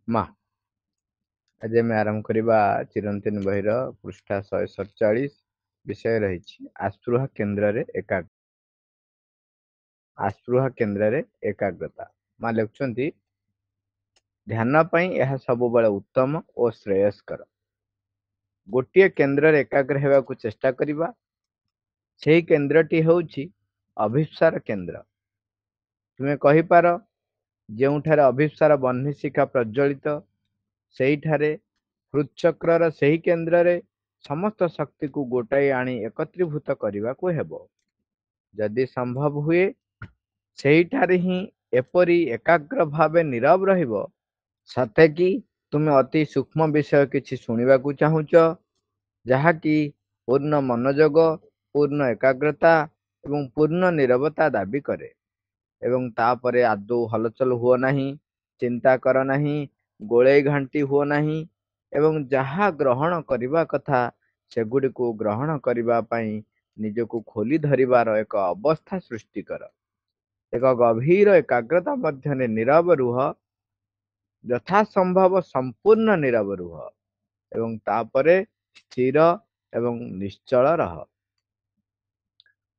ମା ଆଜି ଆମେ ଆରମ୍ଭ କରିବା ଚିରନ୍ତନ ବହିର ପୃଷ୍ଠା 147 ବିଷୟ ରହିଛି ଆସ୍ପୃହା କେନ୍ଦ୍ରରେ ଏକାଗ୍ରତା। ମା ଲେଖୁଛନ୍ତି ଧ୍ୟାନ ପାଇଁ ଏହା ସବୁବେଳେ ଉତ୍ତମ ଓ ଶ୍ରେୟସ୍କର। ଗୋଟିଏ କେନ୍ଦ୍ରରେ ଏକାଗ୍ର ହେବାକୁ ଚେଷ୍ଟା କରିବା। ସେହି କେନ୍ଦ୍ରଟି ହେଉଛି ଅଭିପ୍ସାର କେନ୍ଦ୍ର। ତୁମେ କହିପାର ଯେଉଁଠାରେ ଅଭିପ୍ସାର ବହ୍ନିଶିଖା ପ୍ରଜ୍ୱଳିତ ସେହିଠାରେ ହୃଦଚକ୍ରର ସେହି କେନ୍ଦ୍ରରେ ସମସ୍ତ ଶକ୍ତିକୁ ଗୋଟାଇ ଆଣି ଏକତ୍ରୀଭୂତ କରିବାକୁ ହେବ। ଯଦି ସମ୍ଭବ ହୁଏ ସେହିଠାରେ ହିଁ ଏପରି ଏକାଗ୍ର ଭାବେ ନୀରବ ରହିବ ସତେ କି ତୁମେ ଅତି ସୂକ୍ଷ୍ମ ବିଷୟ କିଛି ଶୁଣିବାକୁ ଚାହୁଁଛ, ଯାହାକି ପୂର୍ଣ୍ଣ ମନୋଯୋଗ, ପୂର୍ଣ୍ଣ ଏକାଗ୍ରତା ଏବଂ ପୂର୍ଣ୍ଣ ନୀରବତା ଦାବି କରେ। ଏବଂ ତାପରେ ଆଦୌ ହଲଚଲ ହୁଅ ନାହିଁ, ଚିନ୍ତା କର ନାହିଁ, ଗୋଳେଇ ଘାଣ୍ଟି ହୁଅ ନାହିଁ ଏବଂ ଯାହା ଗ୍ରହଣ କରିବା କଥା ସେଗୁଡ଼ିକୁ ଗ୍ରହଣ କରିବା ପାଇଁ ନିଜକୁ ଖୋଲି ଧରିବାର ଏକ ଅବସ୍ଥା ସୃଷ୍ଟି କର। ଏକ ଗଭୀର ଏକାଗ୍ରତା ମଧ୍ୟରେ ନୀରବ ରୁହ, ଯଥାସମ୍ଭବ ସମ୍ପୂର୍ଣ୍ଣ ନୀରବ ରୁହ ଏବଂ ତାପରେ ସ୍ଥିର ଏବଂ ନିଶ୍ଚଳ ରହ।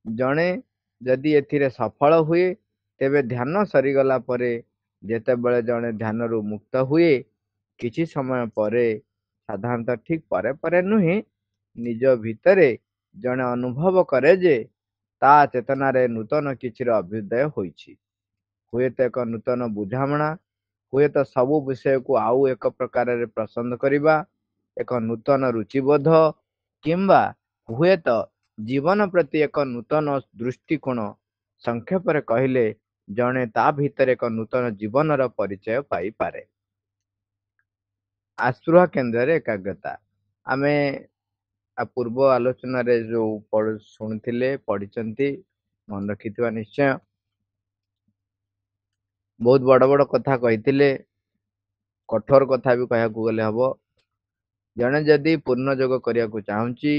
ଜଣେ ଯଦି ଏଥିରେ ସଫଳ ହୁଏ ତେବେ ଧ୍ୟାନ ସରିଗଲା ପରେ ଯେତେବେଳେ ଜଣେ ଧ୍ୟାନରୁ ମୁକ୍ତ ହୁଏ କିଛି ସମୟ ପରେ, ସାଧାରଣତଃ ଠିକ୍ ପରେ ନୁହେଁ, ନିଜ ଭିତରେ ଜଣେ ଅନୁଭବ କରେ ଯେ ତା ଚେତନାରେ ନୂତନ କିଛିର ଅଭ୍ୟୁଦୟ ହୋଇଛି। ହୁଏତ ଏକ ନୂତନ ବୁଝାମଣା, ହୁଏତ ସବୁ ବିଷୟକୁ ଆଉ ଏକ ପ୍ରକାରରେ ପସନ୍ଦ କରିବା, ଏକ ନୂତନ ରୁଚିବୋଧ କିମ୍ବା ହୁଏତ ଜୀବନ ପ୍ରତି ଏକ ନୂତନ ଦୃଷ୍ଟିକୋଣ। ସଂକ୍ଷେପରେ କହିଲେ ଜଣେ ତା ଭିତରେ ଏକ ନୂତନ ଜୀବନର ପରିଚୟ ପାଇପାରେ। ଆସ୍ପୃହା କେନ୍ଦ୍ରରେ ଏକାଗ୍ରତା। ଆମେ ପୂର୍ବ ଆଲୋଚନାରେ ଯୋଉ ଶୁଣିଥିଲେ, ପଢିଛନ୍ତି, ମନେ ରଖିଥିବା ନିଶ୍ଚୟ। ବହୁତ ବଡ ବଡ କଥା କହିଥିଲେ, କଠୋର କଥା ବି କହିବାକୁ ଗଲେ ହବ। ଜଣେ ଯଦି ପୂର୍ଣ୍ଣ ଯୋଗ କରିବାକୁ ଚାହୁଁଛି,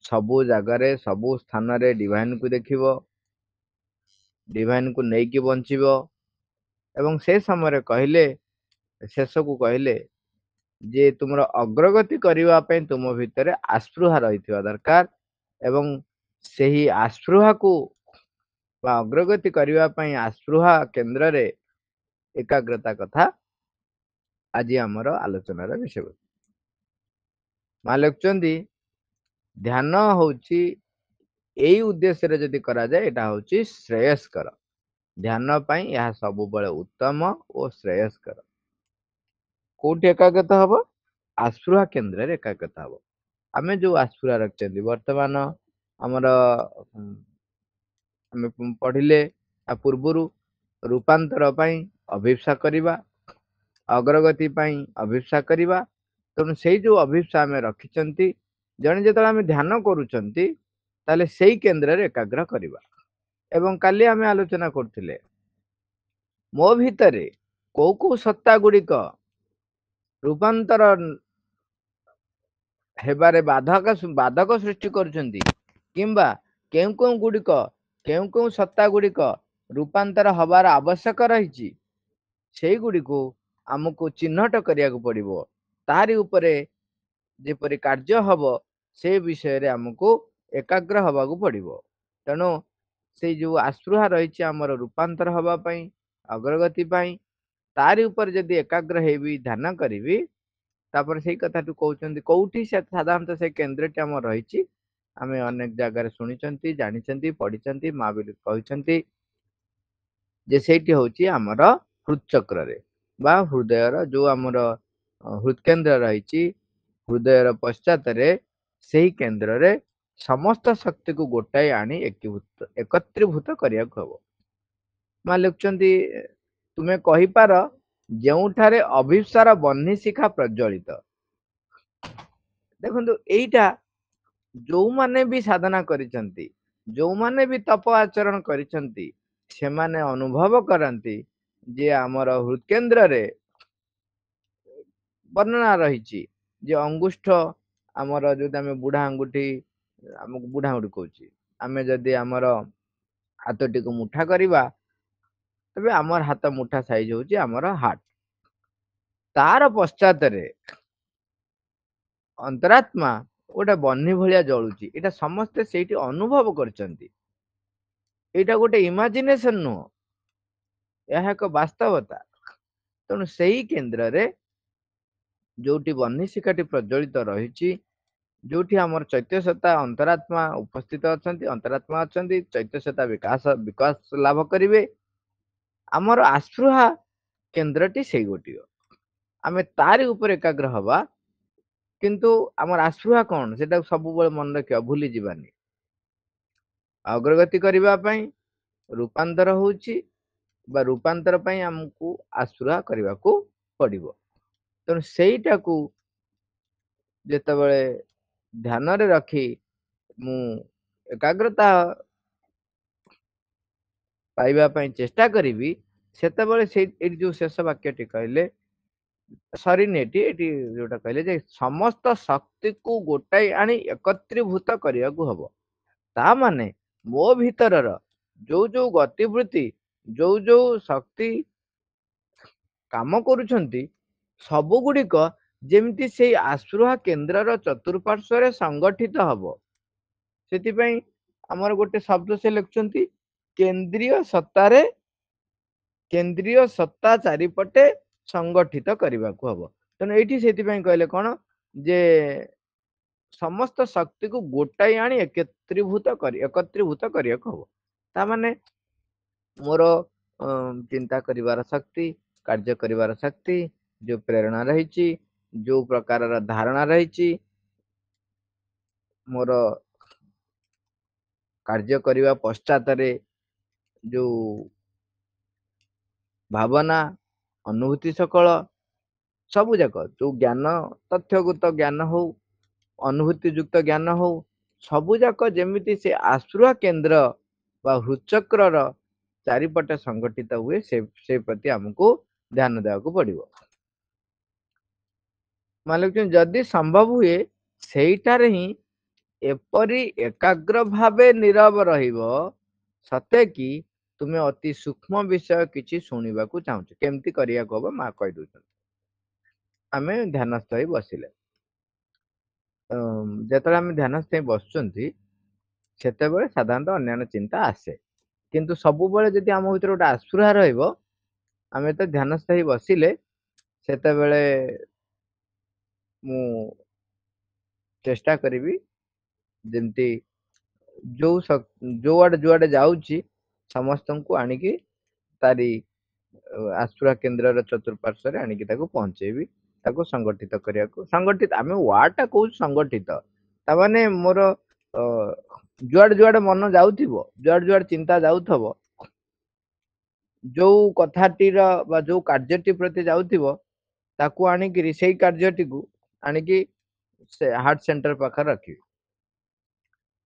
ସବୁ ଜାଗାରେ ସବୁ ସ୍ଥାନରେ ଡିଭାଇନକୁ ଦେଖିବ, ଡିଭାଇନକୁ ନେଇକି ବଞ୍ଚିବ ଏବଂ ସେ ସମୟରେ କହିଲେ, ଶେଷକୁ କହିଲେ ଯେ ତୁମର ଅଗ୍ରଗତି କରିବା ପାଇଁ ତୁମ ଭିତରେ ଆସ୍ପୃହା ରହିଥିବା ଦରକାର ଏବଂ ସେହି ଆସ୍ପୃହାକୁ ବା ଅଗ୍ରଗତି କରିବା ପାଇଁ ଆସ୍ପୃହା କେନ୍ଦ୍ରରେ ଏକାଗ୍ରତା କଥା ଆଜି ଆମର ଆଲୋଚନାର ବିଷୟବସ୍ତୁ। ମା ଲେଖୁଛନ୍ତି ଧ୍ୟାନ ହଉଛି ଏଇ ଉଦ୍ଦେଶ୍ୟରେ ଯଦି କରାଯାଏ ଏଟା ହଉଛି ଶ୍ରେୟସ୍କର। ଧ୍ୟାନ ପାଇଁ ଏହା ସବୁବେଳେ ଉତ୍ତମ ଓ ଶ୍ରେୟସ୍କର। କୋଉଠି ଏକାଗ୍ରତା ହବ? ଆସ୍ପୃହା କେନ୍ଦ୍ରରେ ଏକାଗ୍ରତା ହବ। ଆମେ ଯୋଉ ଆସ୍ପୃହା ରଖିଛନ୍ତି ବର୍ତ୍ତମାନ ଆମର ଆମେ ପଢିଲେ ତା ପୂର୍ବରୁ ରୂପାନ୍ତର ପାଇଁ ଅଭିପ୍ସା କରିବା, ଅଗ୍ରଗତି ପାଇଁ ଅଭିପ୍ସା କରିବା। ତେଣୁ ସେଇ ଯୋଉ ଅଭିପ୍ସା ଆମେ ରଖିଛନ୍ତି, ଜଣେ ଯେତେବେଳେ ଆମେ ଧ୍ୟାନ କରୁଛନ୍ତି ତାହେଲେ ସେଇ କେନ୍ଦ୍ରରେ ଏକାଗ୍ର କରିବା। ଏବଂ କାଲି ଆମେ ଆଲୋଚନା କରୁଥିଲେ ମୋ ଭିତରେ କୋଉ କୋଉ ସତ୍ତା ଗୁଡିକ ରୂପାନ୍ତର ହେବାରେ ବାଧକ ସୃଷ୍ଟି କରୁଛନ୍ତି କିମ୍ବା କେଉଁ କେଉଁ ସତ୍ତା ଗୁଡିକ ରୂପାନ୍ତର ହବାର ଆବଶ୍ୟକ ରହିଛି, ସେଇଗୁଡ଼ିକୁ ଆମକୁ ଚିହ୍ନଟ କରିବାକୁ ପଡିବ। ତାରି ଉପରେ ଯେପରି କାର୍ଯ୍ୟ ହବ ସେ ବିଷୟରେ ଆମକୁ ଏକାଗ୍ର ହବାକୁ ପଡିବ। ତେଣୁ ସେଇ ଯୋଉ ଆସ୍ପୃହା ରହିଛି ଆମର ରୂପାନ୍ତର ହବା ପାଇଁ, ଅଗ୍ରଗତି ପାଇଁ, ତାରି ଉପରେ ଯଦି ଏକାଗ୍ର ହେଇବି, ଧ୍ୟାନ କରିବି, ତାପରେ ସେଇ କଥାଠୁ କହୁଛନ୍ତି କୋଉଠି ସେ ସାଧାରଣତଃ ସେ କେନ୍ଦ୍ରଟି ଆମର ରହିଛି। ଆମେ ଅନେକ ଜାଗାରେ ଶୁଣିଛନ୍ତି, ଜାଣିଛନ୍ତି, ପଢିଛନ୍ତି। ମା ବି କହିଛନ୍ତି ଯେ ସେଇଠି ହଉଛି ଆମର ହୃଦଚକ୍ରରେ ବା ହୃଦୟର ଯୋଉ ଆମର ହୃଦକେନ୍ଦ୍ର ରହିଛି, ହୃଦୟର ପଶ୍ଚାତରେ ସେହି କେନ୍ଦ୍ରରେ ସମସ୍ତ ଶକ୍ତିକୁ ଗୋଟାଇ ଆଣି ଏକତ୍ରୀଭୂତ କରିବାକୁ ହବ। ମା ଲେଖୁଛନ୍ତି ତୁମେ କହିପାର ଯେଉଁଠାରେ ଅଭିପ୍ସାର ବହ୍ନିଶିଖା ପ୍ରଜ୍ୱଳିତ। ଦେଖନ୍ତୁ ଏଇଟା ଯୋଉମାନେ ବି ସାଧନା କରିଛନ୍ତି, ଯୋଉମାନେ ବି ତପ ଆଚରଣ କରିଛନ୍ତି, ସେମାନେ ଅନୁଭବ କରନ୍ତି ଯେ ଆମର ହୃଦକେନ୍ଦ୍ରରେ ବର୍ଣ୍ଣନା ରହିଛି ଯେ ଅଙ୍ଗୁଷ୍ଠ ଆମର ଯଦି ଆମେ ବୁଢା ଆଙ୍ଗୁଠି, ଆମକୁ ବୁଢା ଆଙ୍ଗୁଠି କହୁଛି, ଆମେ ଯଦି ଆମର ହାତଟିକୁ ମୁଠା କରିବା ତେବେ ଆମର ହାତ ମୁଠା ସାଇଜ ହଉଛି ଆମର ହାର୍ଟ। तार पश्चातरे अंतरात्मा गोटे बन्ही भलिया जलुची एटा समस्ते सेठी अनुभव करचंती। एटा गोटे इमेजिनेशन नुह, यह एक वास्तवता। तेणु सेही केन्द्र रे जोटी बन्ही शिखाटी प्रज्वलित रही, जोठी आमर चैत्य सत्ता अंतरात्मा उपस्थित अछंती, अंतरात्मा अछंती, चैत्य सत्ता विकास विकास लाभ करिवे। आमर आस्पृहा केन्द्रटी सेई गोटियो, आमे तारी ऊपर एकाग्र हवा, किंतु आमर आस्पृहा कौन सेटा सब बेले मन रखिया, भूली जीवानी। अग्रगति करिबा पई रूपांतर होउची, बा रूपांतर पई हमकु आस्पृहा करिबाकू पड़िबो। तेणु सेईटाकू जेतेबेले ध्यान रे रखी मु एकाग्रता पाइबा पई चेष्टा करिवि, सेतेबेले से एटी जो शेष वाक्यटी कहले सरीनेटी एटी जोटा कहले जे समस्त शक्ति को गोटाई आनी एकत्रीभूत करियाकू हबो। ता माने मो भीतरर जो जो गतिवृत्ति, जो जो शक्ति काम करूछंती, सबु गुड़िक जेमिति सेई आस्पृहा केन्द्रर चतुर्पार्श्वरे संगठित हबो। सेतिपई हमर गोटे शब्द से लिखुछंती केंद्रीय सत्तारे, केंद्रीय सत्ता चारिपटे संगठित करबाकू हबो। तेणु एठी सेतिपई कहले कोन जे समस्त शक्ति को गोटाई आनी एकत्रीभूत करियाकू हबो। ता माने मोर चिंता करिवार शक्ति, कार्य करिवार शक्ति, जो प्रेरणा रही, जो प्रकार धारणा रही, मोर कार्य करिवा पश्चात जो भावना अनुभूति सकल सबु जाक जो ज्ञान, तथ्यगत ज्ञान हो, अनुभूति युक्त ज्ञान हो, सबु जाक जेमिति से आस्पृहा केन्द्र बा हृचक्र चारिपटे संगठित हुए, से प्रति हमको ध्यान देवाकू पड़िबो। मालिक जदि संभव हुए सेइटारे ही एपरी एकाग्र भावे नीरव रहिबो, सते कि तुमे अति सूक्ष्म विषय किछि सुनिबाकू चाहुछ, केमती करियाकू हबो मा कहि दउछन। आमे ध्यानस्थ होई बसिले, जेतले आमे ध्यानस्थ होई बसुचंती सेतेबेले साधारणतः अन्यान्य चिंता आसे, किंतु सबु बेले जदि आम भितर गोटे आस्पृहा रहिबो, आमे तो ध्यानस्थ होई बसिले सेतेबेले मु चेष्टा करिवि जेमती जो आड़े जुआड़े जाऊची समस्त को आनिकी तारी आस्पृहा केन्द्र चतुर्पार्श्व आनिकी ताको पहुंचेबी, ताको संगठित करिया को। संगठित आमे वाटा कहू संगठित, ता माने मोर जुआड़े जुआड़े मन जाउथिबो, जुआड़े जुआड़े चिंता जाउथबो, जो कथाटीर बा जो कार्यटी प्रति जाउथिबो ताकू आनिकी सेई कार्यटी को आनिकी से हार्ट सेंटर पाखर रखी।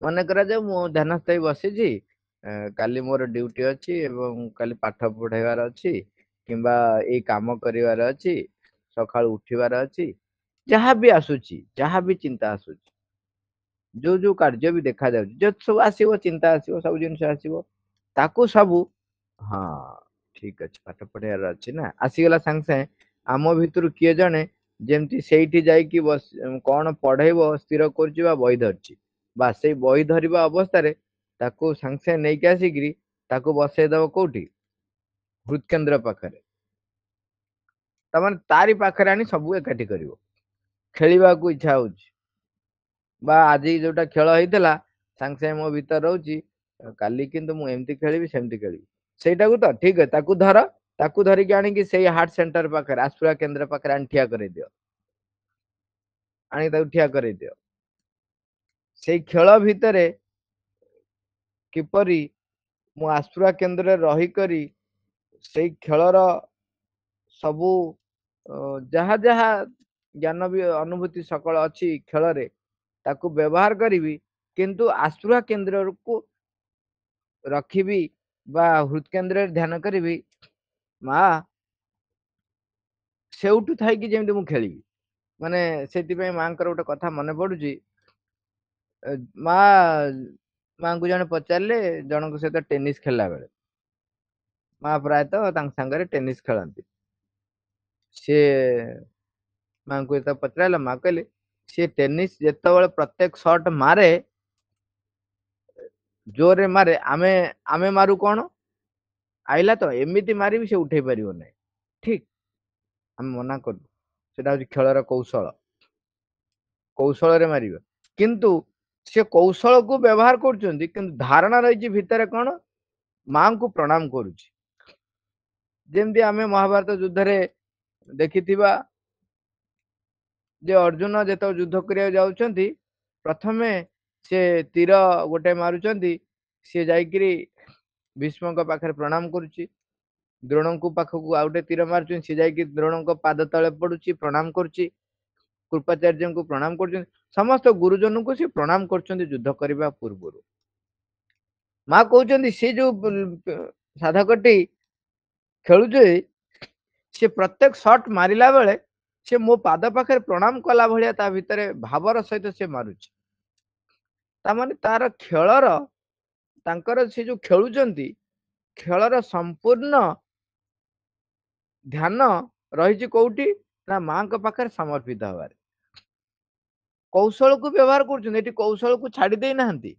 मन करा जे मु ध्यानस्थ होई बसिजी, काली मोर ड्यूटी अछि एवं काली पाठ पढ़ाइबार अछि, किंबा ए काम करिवार अछि, सकाळ उठिबार अछि, जहाँ भी आसुची, जहाँ भी चिंता आसुची, जो जो कार्य भी देखा जाउची, जो सब आसीबो चिंता आसीबो, सब जिनिस आसीबो, ताकू सबू हाँ ठीक अछि पाठ पढ़ाइबार अछि ना आसीगला संग संग आम भितरु किए जणे जेमती सेठी जाइकी बस कौन पढ़ेइबो स्थिर करछि बा बही धरछि, बा सेई बही धरिबा अवस्था रे ताकू संग संग नेइके आसिकरी ताकू बसେଇ दबो कोठी हृदकेन्द्र पाखरे। तमाने तारी पाखरे आनी सबू एकाठी करिवो। खेलिबाकू इच्छा होउछि बा आजी जोटा खेल हेइतला संग संग मो भीतर रहउछि, काली किंतु मु एमती खेलिबि सेमती खेलिबि, सेटाकू तो ठीक है ताकू धर, ताकू धरिकी आनिकी सेई हार्ट सेंटर पाखरे आस्पृहा केन्द्र पाखरे आनी ठिया करेइ दियो, आनी ताकू ठिया करेइ दियो। सेई खेल भितरे किपरि मु आस्पृहा केन्द्र रही करी सेई खेलर सबू जहा जहा ज्ञान भी अनुभूति सकल अछि खेल रे ताकू व्यवहार करिवि, किंतु आस्पृहा केन्द्र को रखिबि बा हृदकेन्द्र ध्यान करिवि, मा सेउठु थाइकी जेमती मु खेलिबि। माने सेतिपई मांकर गोटे कथा मने पडुची, मा मांकु जणे पचारले जनक सहित टेनिस खेलला बेले, मा प्रायतः तांक संगरे टेनिस खेलंती। ସେ ମାଙ୍କୁ ଯେତେବେଳେ ପଚରାଇଲା ମା କହିଲେ ସେ ଟେନିସ୍ ଯେତେବେଳେ ପ୍ରତ୍ୟେକ ସଟ୍ ମାରେ ଜୋରରେ ମାରେ ଆମେ ଆମେ ମାରୁ କଣ ଆଇଲା ତ ଏମିତି ମାରିବି ସେ ଉଠେଇ ପାରିବ ନାହିଁ ଠିକ ଆମେ ମନା କରୁ ସେଟା ହଉଛି ଖେଳର କୌଶଳରେ ମାରିବା କିନ୍ତୁ ସେ କୌଶଳକୁ ବ୍ୟବହାର କରୁଛନ୍ତି କିନ୍ତୁ ଧାରଣା ରହିଛି ଭିତରେ କଣ ମାଙ୍କୁ ପ୍ରଣାମ କରୁଛି ଯେମିତି ଆମେ ମହାଭାରତ ଯୁଦ୍ଧରେ ଦେଖିଥିବା ଯେ ଅର୍ଜୁନ ଯେତେବେଳେ ଯୁଦ୍ଧ କରିବାକୁ ଯାଉଛନ୍ତି ପ୍ରଥମେ ସେ ତୀର ଗୋଟେ ମାରୁଛନ୍ତି ସିଏ ଯାଇକିରି ଭୀଷ୍ମଙ୍କ ପାଖରେ ପ୍ରଣାମ କରୁଛି ଦ୍ରୋଣଙ୍କ ପାଖକୁ ଆଉ ଗୋଟେ ତୀର ମାରୁଛନ୍ତି ସିଏ ଯାଇକି ଦ୍ରୋଣଙ୍କ ପାଦ ତଳେ ପଡୁଛି ପ୍ରଣାମ କରୁଛି କୃପାଚାର୍ଯ୍ୟଙ୍କୁ ପ୍ରଣାମ କରୁଛନ୍ତି ସମସ୍ତ ଗୁରୁଜନଙ୍କୁ ସେ ପ୍ରଣାମ କରୁଛନ୍ତି ଯୁଦ୍ଧ କରିବା ପୂର୍ବରୁ ମା କହୁଛନ୍ତି ସେ ଯୋଉ ସାଧକଟି ଖେଳୁଛି ସେ ପ୍ରତ୍ୟେକ ସଟ୍ ମାରିଲା ବେଳେ ସେ ମୋ ପାଦ ପାଖରେ ପ୍ରଣାମ କଲା ଭଳିଆ ତା ଭିତରେ ଭାବର ସହିତ ସେ ମାରୁଛି ତାମାନେ ତାର ଖେଳର ତାଙ୍କର ସେ ଯୋଉ ଖେଳୁଛନ୍ତି ଖେଳର ସମ୍ପୂର୍ଣ୍ଣ ଧ୍ୟାନ ରହିଛି କୋଉଠି ନା ମାଙ୍କ ପାଖରେ ସମର୍ପିତ ହବାରେ କୌଶଳକୁ ବ୍ୟବହାର କରୁଛନ୍ତି ଏଠି କୌଶଳକୁ ଛାଡି ଦେଇନାହାନ୍ତି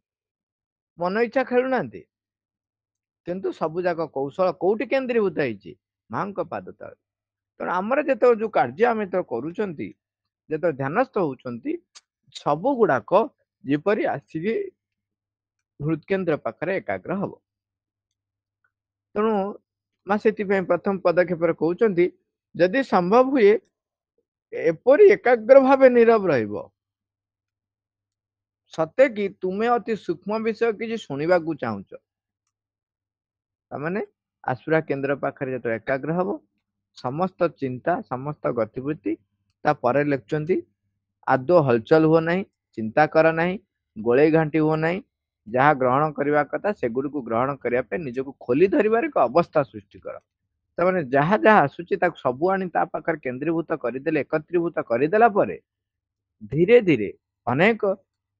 ମନ ଇଚ୍ଛା ଖେଳୁନାହାନ୍ତି କିନ୍ତୁ ସବୁ ଯାକ କୌଶଳ କୋଉଠି କେନ୍ଦ୍ରୀଭୂତ ହେଇଛି ମାଙ୍କ ପାଦ ତଳେ ତେଣୁ ଆମର ଯେତେବେଳେ ଯୋଉ କାର୍ଯ୍ୟ ଆମେ ଯେତେବେଳେ କରୁଛନ୍ତି ଯେତେବେଳେ ଧ୍ୟାନସ୍ଥ ହଉଛନ୍ତି ସବୁ ଗୁଡାକ ଯେପରି ଆସିକି ହୃଦକେନ୍ଦ୍ର ପାଖରେ ଏକାଗ୍ର ହବ ତେଣୁ ମା ସେଥିପାଇଁ ପ୍ରଥମ ପଦକ୍ଷେପରେ କହୁଛନ୍ତି ଯଦି ସମ୍ଭବ ହୁଏ ଏପରି ଏକାଗ୍ର ଭାବେ ନୀରବ ରହିବ ସତେ କି ତୁମେ ଅତି ସୂକ୍ଷ୍ମ ବିଷୟ କିଛି ଶୁଣିବାକୁ ଚାହୁଁଛ ତାମାନେ ଆସୁରା କେନ୍ଦ୍ର ପାଖରେ ଯେତେବେଳେ ଏକାଗ୍ର ହବ ସମସ୍ତ ଚିନ୍ତା ସମସ୍ତ ଗତିବିଧି ତାପରେ ଲେଖୁଛନ୍ତି ଆଦୌ ହଲଚଲ ହୁଅ ନାହିଁ ଚିନ୍ତା କର ନାହିଁ ଗୋଳେଇ ଘାଣ୍ଟି ହୁଅ ନାହିଁ ଯାହା ଗ୍ରହଣ କରିବା କଥା ସେଗୁଡିକୁ ଗ୍ରହଣ କରିବା ପାଇଁ ନିଜକୁ ଖୋଲି ଧରିବାର ଏକ ଅବସ୍ଥା ସୃଷ୍ଟି କର ତାମାନେ ଯାହା ଯାହା ଆସୁଛି ତାକୁ ସବୁ ଆଣି ତା ପାଖରେ କେନ୍ଦ୍ରୀଭୂତ କରିଦେଲେ ଏକତ୍ରୀଭୂତ କରିଦେଲା ପରେ ଧୀରେ ଧୀରେ ଅନେକ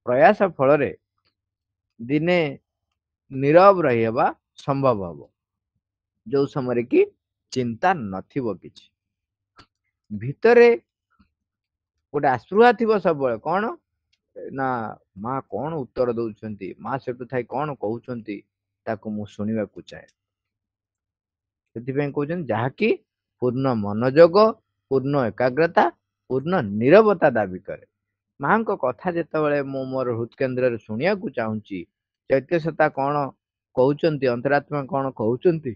ପ୍ରୟାସ ଫଳରେ ଦିନେ ନୀରବ ରହିବା ସମ୍ଭବ ହବ ଯୋଉ ସମୟରେ କି ଚିନ୍ତା ନଥିବ କିଛି ଭିତରେ ଗୋଟେ ଆସ୍ପୃହା ଥିବ ସବୁବେଳେ କଣ ନା ମା କଣ ଉତ୍ତର ଦଉଛନ୍ତି ମା ସେଠୁ ଥାଇ କଣ କହୁଛନ୍ତି ତାକୁ ମୁଁ ଶୁଣିବାକୁ ଚାହେଁ ସେଥିପାଇଁ କହୁଛନ୍ତି ଯାହାକି ପୂର୍ଣ୍ଣ ମନୋଯୋଗ ପୂର୍ଣ୍ଣ ଏକାଗ୍ରତା ପୂର୍ଣ୍ଣ ନୀରବତା ଦାବି କରେ ମାଙ୍କ କଥା ଯେତେବେଳେ ମୁଁ ମୋର ହୃଦକେନ୍ଦ୍ରରେ ଶୁଣିବାକୁ ଚାହୁଁଛି ଚୈତ୍ୟସତା କଣ କହୁଛନ୍ତି ଅନ୍ତରାତ୍ମା କଣ କହୁଛନ୍ତି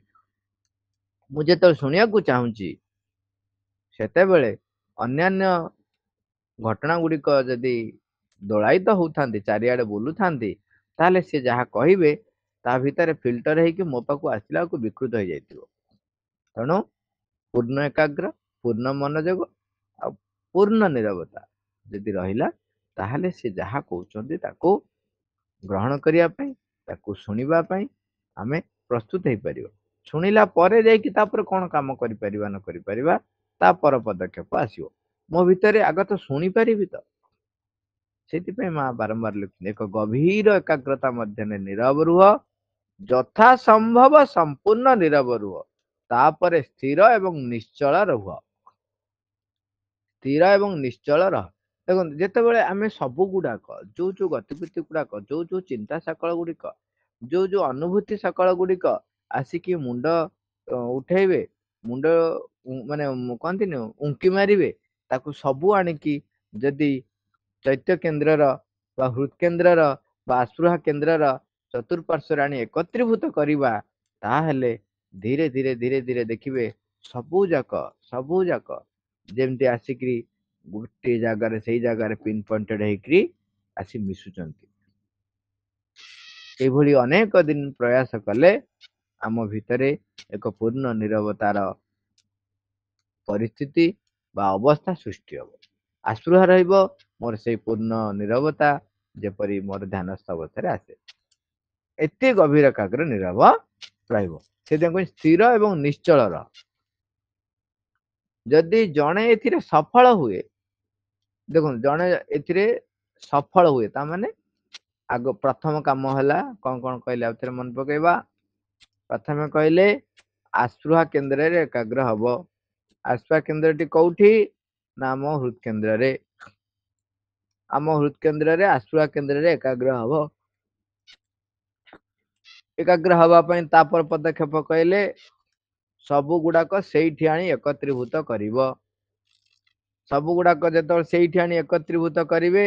ମୁଁ ଯେତେବେଳେ ଶୁଣିବାକୁ ଚାହୁଁଛି ସେତେବେଳେ ଅନ୍ୟାନ୍ୟ ଘଟଣା ଗୁଡିକ ଯଦି ଦୋଳାୟିତ ହଉଥାନ୍ତି ଚାରିଆଡେ ବୁଲୁଥାନ୍ତି ତାହେଲେ ସେ ଯାହା କହିବେ ତା ଭିତରେ ଫିଲ୍ଟର ହେଇକି ମୋ ପାଖକୁ ଆସିଲା ବେଳକୁ ବିକୃତ ହେଇଯାଇଥିବ ତେଣୁ ପୂର୍ଣ୍ଣ ଏକାଗ୍ର ପୂର୍ଣ୍ଣ ମନୋଯୋଗ ଆଉ ପୂର୍ଣ୍ଣ ନିରବତା ଯଦି ରହିଲା ତାହେଲେ ସେ ଯାହା କହୁଛନ୍ତି ତାକୁ ଗ୍ରହଣ କରିବା ପାଇଁ ତାକୁ ଶୁଣିବା ପାଇଁ ଆମେ ପ୍ରସ୍ତୁତ ହେଇପାରିବା ଶୁଣିଲା ପରେ ଯାଇକି ତାପରେ କଣ କାମ କରିପାରିବା ନ କରିପାରିବା ତା ପର ପଦକ୍ଷେପ ଆସିବ ମୋ ଭିତରେ ଆଗ ତ ଶୁଣିପାରିବି ତ ସେଥିପାଇଁ ମା ବାରମ୍ବାର ଲେଖୁଛନ୍ତି ଏକ ଗଭୀର ଏକାଗ୍ରତା ମଧ୍ୟରେ ନୀରବ ରୁହ ଯଥା ସମ୍ଭବ ସମ୍ପୂର୍ଣ୍ଣ ନୀରବ ରୁହ ତାପରେ ସ୍ଥିର ଏବଂ ନିଶ୍ଚଳ ରୁହ ସ୍ଥିର ଏବଂ ନିଶ୍ଚଳ ରହ ଦେଖନ୍ତୁ ଯେତେବେଳେ ଆମେ ସବୁ ଗୁଡାକ ଯୋଉ ଯୋଉ ଗତିବିଧି ଗୁଡାକ ଯୋଉ ଯୋଉ ଚିନ୍ତା ସକଳ ଗୁଡିକ ଯୋଉ ଯୋଉ ଅନୁଭୂତି ସକଳ ଗୁଡିକ ଆସିକି ମୁଣ୍ଡ ଉଠେଇବେ ମୁଣ୍ଡ ମାନେ କହନ୍ତିନି ଉଙ୍କି ମାରିବେ ତାକୁ ସବୁ ଆଣିକି ଯଦି ଚୈତ୍ୟ କେନ୍ଦ୍ରର ବା ହୃଦକେନ୍ଦ୍ରର ବା ଆସ୍ପୃହା କେନ୍ଦ୍ରର ଚତୁଃପାର୍ଶ୍ଵରେ ଆଣି ଏକତ୍ରୀଭୂତ କରିବା ତାହେଲେ ଧୀରେ ଧୀରେ ଧୀରେ ଧୀରେ ଦେଖିବେ ସବୁ ଯାକ ଯେମିତି ଆସିକିରି ଗୋଟେ ଜାଗାରେ ସେଇ ଜାଗାରେ ପିନ୍ ପଏଣ୍ଟେଡ ହେଇକିରି ଆସି ମିଶୁଛନ୍ତି ଏଇଭଳି ଅନେକ ଦିନ ପ୍ରୟାସ କଲେ ଆମ ଭିତରେ ଏକ ପୂର୍ଣ୍ଣ ନିରବତାର ପରିସ୍ଥିତି ବା ଅବସ୍ଥା ସୃଷ୍ଟି ହବ ଆସ୍ପୃହା ରହିବ ମୋର ସେଇ ପୂର୍ଣ୍ଣ ନିରବତା ଯେପରି ମୋର ଧ୍ୟାନସ୍ଥ ଅବସ୍ଥାରେ ଆସେ ଏତେ ଗଭୀର ଏକାଗ୍ର ନୀରବ ରହିବ ସେଥିପାଇଁ ସ୍ଥିର ଏବଂ ନିଶ୍ଚଳର ଯଦି ଜଣେ ଏଥିରେ ସଫଳ ହୁଏ ଦେଖନ୍ତୁ ଜଣେ ଏଥିରେ ସଫଳ ହୁଏ ତା ମାନେ ଆଗ ପ୍ରଥମ କାମ ହେଲା କଣ କଣ କହିଲେ ଆଉ ଥରେ ମନେ ପକେଇବା ପ୍ରଥମେ କହିଲେ ଆସ୍ପୃହା କେନ୍ଦ୍ରରେ ଏକାଗ୍ର ହବ आसुआ केन्द्रटी कौटी ना आम हृदकेन्द्र रे। आम हृदकेन्द्र रे आसुआ केन्द्र रे एकाग्र हब। एकाग्र हवा पई तापर पदक्षेप कहले सबु गुडाक सेठी आनी एकत्रीभूत करिवो। सबु गुडाक जेतबेले सेठी आनी एकत्रीभूत करिवे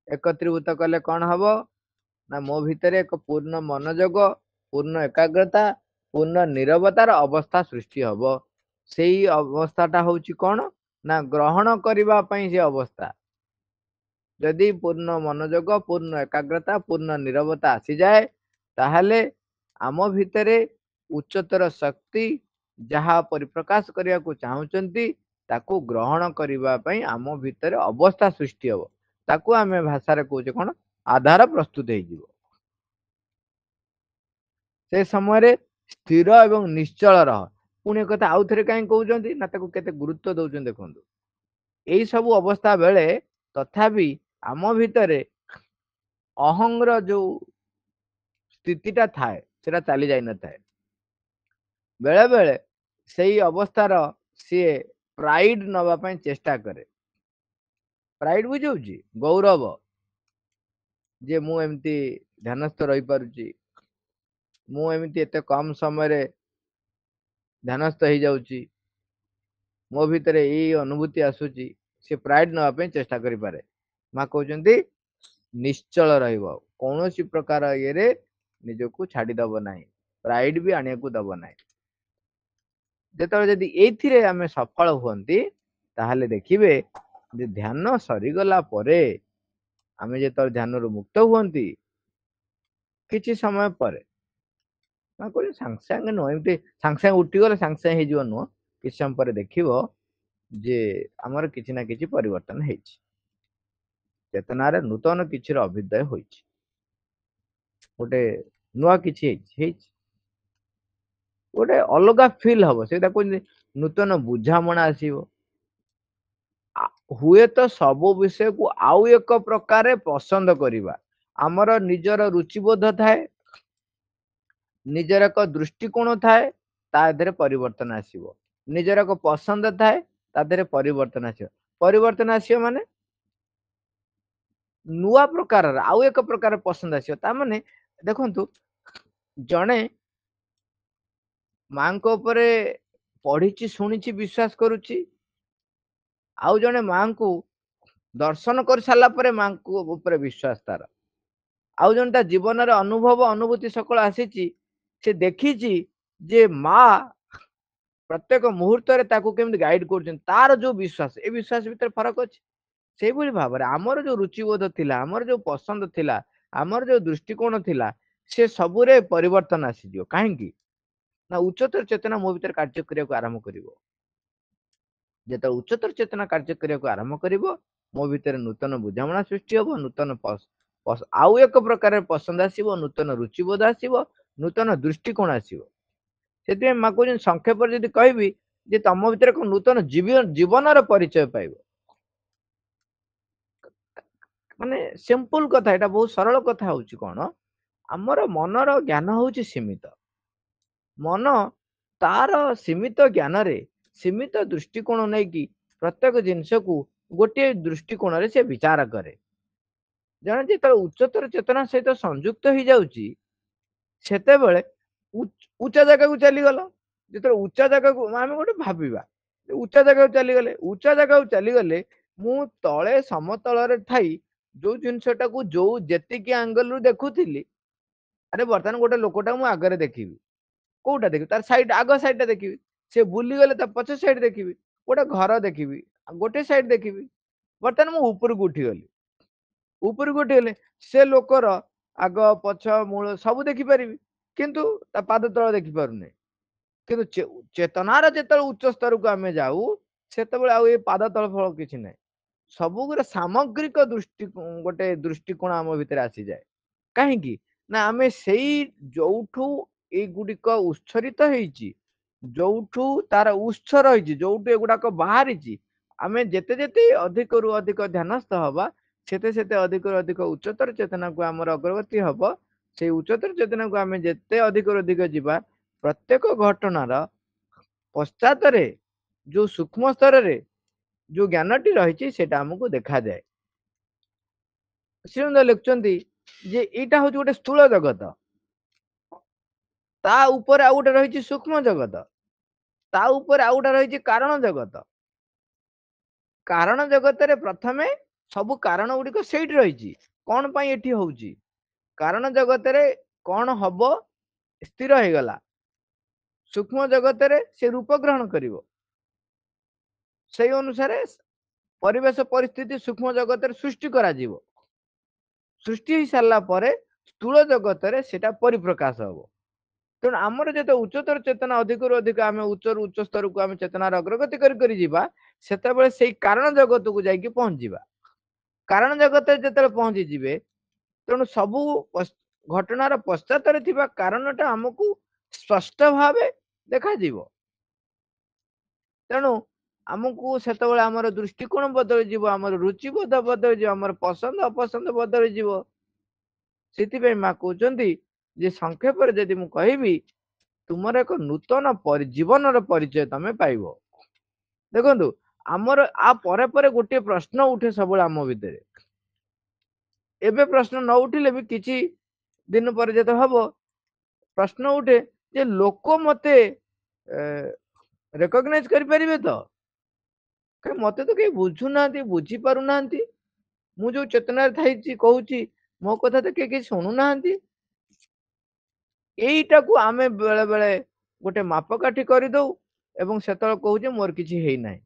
एकत्रीभूत कले कौन हब ना मो भितर एक पूर्ण मनोयोग पूर्ण एकाग्रता पूर्ण नीरवतार अवस्था सृष्टि हब। सेई अवस्थाटा होची कौन ना ग्रहण करिबा पई से अवस्था। यदि पूर्ण मनोयोग पूर्ण एकाग्रता पूर्ण नीरवता आसी जाए ताहले आम भितरे उच्चतर शक्ति जहा परिप्रकाश करिया को चाहुचंती ताकू ग्रहण करिबा पई आम भितरे अवस्था सृष्टि हब। ताकू आमे भाषा रे कहूचे कोन आधार प्रस्तुत हे जीवो। से समय रे स्थिर एवं निश्चल रह। पुणे कथा आउ थरे काई कहउचंती ना ताकू केते गुरुत्व दउचंती देखंतु। एई सब अवस्था बेले तथापि आम भितरे अहंग्र जो स्थितिटा थाए सेटा चली जाई न थाए। बेले बेले सेई अवस्थार सी प्राइड नवा पई चेष्टा करे। प्राइड बुझौची गौरव जे मु एमती ध्यानस्थ रही पारुची मु एमती एते कम समय रे ध्यानस्थ हो जाउची मो भितर यही अनुभूति आसुची से प्राइड नवा पे चेष्टा करि पारे। मां कहउचंती निश्चल रहिबो कौनसी प्रकार ये रे निजको छाडी दब नाही प्राइड भी आनिया को दब नाही। जेतबेले यदि एथिरे आमे सफल हुअंती ताहले देखिबे जे ध्यान सरीगला परे आमे जेतबेले ध्यान रु मुक्त हुअंती किछि समय परे ना कोई सांग सांग नो एमती सांग सांग उठी गले सांग सांग हे जीवन नो किछि समय परे देखिबो जे हमर किछि ना किछि परिवर्तन हेछि चेतना रे नूतन किछि अभ्युदय होइछि गोटे नुआ किछि हेछि गोटे अलगा फील हबो सेटा कोइ नूतन बुझामणा आसीबो। हुए तो सब विषय को आउ एक प्रकार पसंद करिबा हमर निजर रुचिबोध थाए निजर एक दृष्टिकोण थाए ता देहरे परिवर्तन आसीबो। निजर एक पसंद थाए ता देहरे परिवर्तन आसीबो। परिवर्तन आसीबो माने नुआ प्रकार आउ एक प्रकार पसंद आसीबो। ता माने देखंतु जणे मां को ऊपरे पढ़िछि सुनिछि विश्वास करूछि आउ जणे मां को दर्शन कर साला परे मां को ऊपरे विश्वास तार आउ जनता जीवन रे अनुभव अनुभूति सकल आसीछि से देखिछि जे मां प्रत्येक मुहूर्त रे ताकू केमति गाइड करछन तार जो विश्वास ए विश्वास भीतर फरक अछि। से भली भाव रे हमर जो रुचिबोध थिला हमर जो पसंद थिला हमर जो दृष्टिकोण थिला से सबुरे परिवर्तन आसी दियो काहे की ना उच्चतर चेतना मो भीतर कार्य करिया को आरंभ करिवो। जेत उच्चतर चेतना कार्य करिया को आरंभ करिवो मो भीतर नूतन बुझामणा सृष्टि हबो नूतन आउ एक प्रकार पसंद आसीबो नूतन रुचिबोध आसीबो नूतन दृष्टिकोण आसीबो। सेते मा को संक्षेप यदि कहबी जे तम भीतर एक नूतन जीवन परिचय पाइबो। माने सिंपल कथा एटा बहुत सरल कथा होची कोन हमर मनर ज्ञान होची सीमित मन तार सीमित ज्ञान रे सीमित दृष्टिकोण नै कि प्रत्येक जिंस को गोटे दृष्टिकोण रे से विचार करे। जने जे उच्चतर चेतना सहित संयुक्त हो जाउची सेते बेले उच्चा जगह को चली गलो जेते उच्चा जगह को आमे गोटे भाबिबा उच्चा जगह को चली गले उच्चा जगह को चली गले मु तळे समतल रे ठाई जो जिनसटा को जो जेतिकी एंगल रु देखुथिली अरे बर्तमान गोटे लोकटा मु आगरे देखिबी कोउटा देखि तार साइड आगो साइड देखिबी से बुली गले ता पछ साइड देखिबी गोटे घर देखिबी गोटे साइड देखिबी बर्तमान मु ऊपर को उठी गली ऊपर को उठी गले से लोकर आग पछ मूल सब देखि परिबी किंतु ता पाद तळ देखि पारुने किंतु चेतनार जेतल उच्च स्तर को आमे जाऊ सेतबेले आउ ए पाद तळ फळ किछि नै सबु गुरे सामग्रिक दृष्टि गोटे दृष्टिकोण आम भितर आसी जाए काहे की ना आमे सेई जोठू ए गुडिक उत्सरित हेची जोठू तार उत्स रहिची जोठू एगुडाक बाहरिची आमे जेते जेते अधिक रु अधिक ध्यानस्थ हबा सेते सेते अधिक रु अधिक उच्चतर चेतना को हमर अग्रगति हब। से उच्चतर चेतना को आमे जेते अधिक रु अधिक जिबा प्रत्येक घटनार पश्चात रे जो सूक्ष्म स्तर रे जो ज्ञानटी रही सेटा हमको देखा जाए। श्रीमंत लिखुचंती जे एटा हूँ गोटे स्थूल जगत, ता ऊपर आउ गोटे रही सूक्ष्म जगत, ता ऊपर आउ गोटे रही कारण जगत। कारण जगत रे प्रथमे सबु कारण गुड़िक सेठ रही कौन पाई एठी होउची, कारण जगत रे कौन हब स्थिर हो गला, सूक्ष्म जगत रे से रूप ग्रहण करिवो, से अनुसार परिवेश परिस्थिति सूक्ष्म जगत रे सृष्टि करा जीवो, सृष्टि हो सारा पर स्थूल जगत रे सेटा परिप्रकाश हबो। तेणु आमर जो उच्चतर चेतना अधिक अधिक आम उच्च उच्च स्तर को आम चेतनार अग्रगति कर से कारण जगत को जाकि पहुंचीबा। कारण जगत जो पहुंची जीवे तेणु सबू घटनार पश्चात कारणटा आमको स्पष्ट भाव देखा जीवो। तेणु आमको से आमर दृष्टिकोण बदल जीवो, आमर रुचिबोध बदल जीवो, आमर पसंद अपसंद बदल जीवो। से माँ कहते जे संक्षेप जदि मु कहबी तुमर एक नूतन जीवन परिचय तमे पाइब। देखो आमर आ परे परे गोटे प्रश्न उठे सब आम भितर, एबे प्रश्न न उठिले भी किछि दिन पर जब हम प्रश्न उठे जे लोक मते रेकग्नाइज करें तो मत तो कहीं बुझुना बुझी पार ना, मु जो चेतना कहूँ मो कथा तो किए शुणुना। यहीटा को आमे बेले बेले गोटे मापकाठी करदे एवं से कहूँ मोर किछि हेई नाही,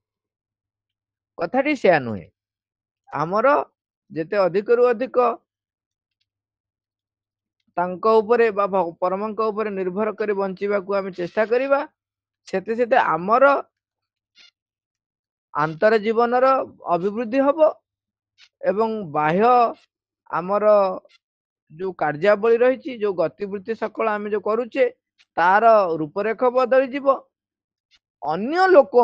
कथाटी से नुहे। आमर जेते अधिक रु अधिक तांको उपरे बा परमंक उपरे निर्भर कर बंचिबा को आमे चेष्टा करिबा, सेते सेते आमर आंतर जीवनर अभिवृद्धि हबो एवं बाह्य आमर जो कार्यावली रही जो गतिवृत्ति सकल आम जो करुचे तार रूपरेख बदली जीव। अन्य लोक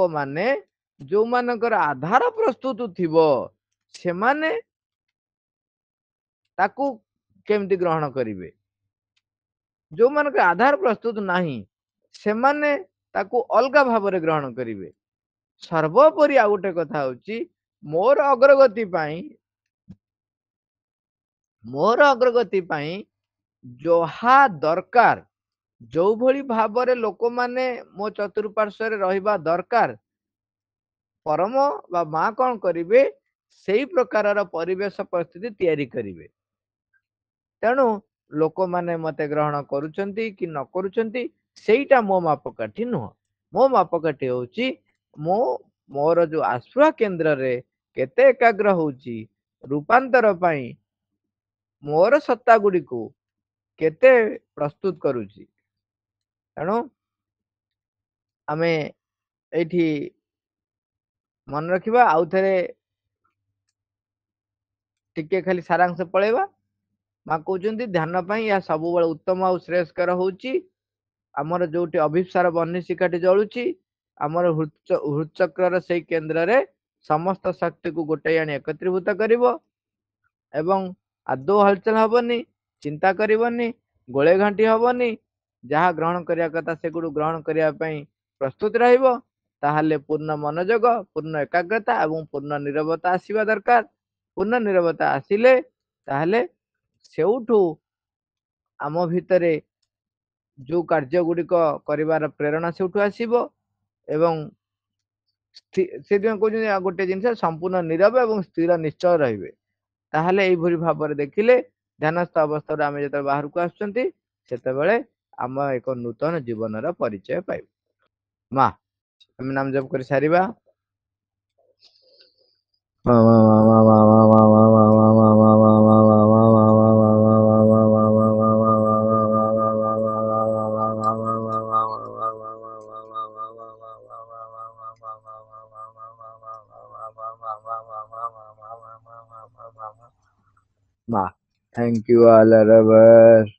माने जो मानकर आधार प्रस्तुत थिबो से माने ताकू केमती ग्रहण करिवे, जो मानकर आधार प्रस्तुत नाही से माने ताकू अलगा भाव रे ग्रहण करिवे। सर्वोपरि आ गोटे कथा होची मोर अग्रगति पाई जहा दरकार जो भली भाव रे लोक माने मो चतुर्पार्श्व रे रहिबा दरकार परम बा माँ कौन करिवे सेई प्रकारर परिवेश परिस्थिति तैयारी करिवे। तेणु लोक माने मते ग्रहण करुचंती कि न करुचंती सेईटा मो मापकाठी नुह। मो मापकाठी होची मो मोर जो आश्वा केंद्र रे केते एकाग्र होची रूपांतर पाई मोर सत्ता गुडी को केते प्रस्तुत करुची। तेणु आमे एठी मन रखिबा आउ थरे टिके खाली सारांश पळेबा। माँ कहते ध्यान पाई या सब बड़े उत्तम आ श्रेयस्कर होची आमर जोटी अभिप्सार बन्नी शिखाटी जलुची आमर हृदचक्र से केंद्र रे समस्त शक्ति को गोटे आनी एकत्रीभूत करिवो एवं आदौ हलचल हबनी, चिंता करिवनी, गोले घांटी हबनी, जहाँ ग्रहण करिया कथा से गुड ग्रहण करिया पई प्रस्तुत रहिबो। ताहले पूर्ण मनोजग, पूर्ण एकाग्रता एवं पूर्ण निरवता आसीबा दरकार। पूर्ण निरवता आसिले ताहले सेउठू आम भितरे जो कार्य गुड़िक करिवार प्रेरणा सेउठू आसीबो एवं से कहते गोटे जिनस संपूर्ण नीरव एवं स्थिर निश्चय रहिबे। ताहले एई भरी भाव देखिले ध्यानस्थ अवस्था आम जो बाहर को आसुचंती सेतेबेले आम एक नूतन जीवनर परिचय पाइब। माँ आम नाम जप कर सारिबा। Ma, thank you all, lovers.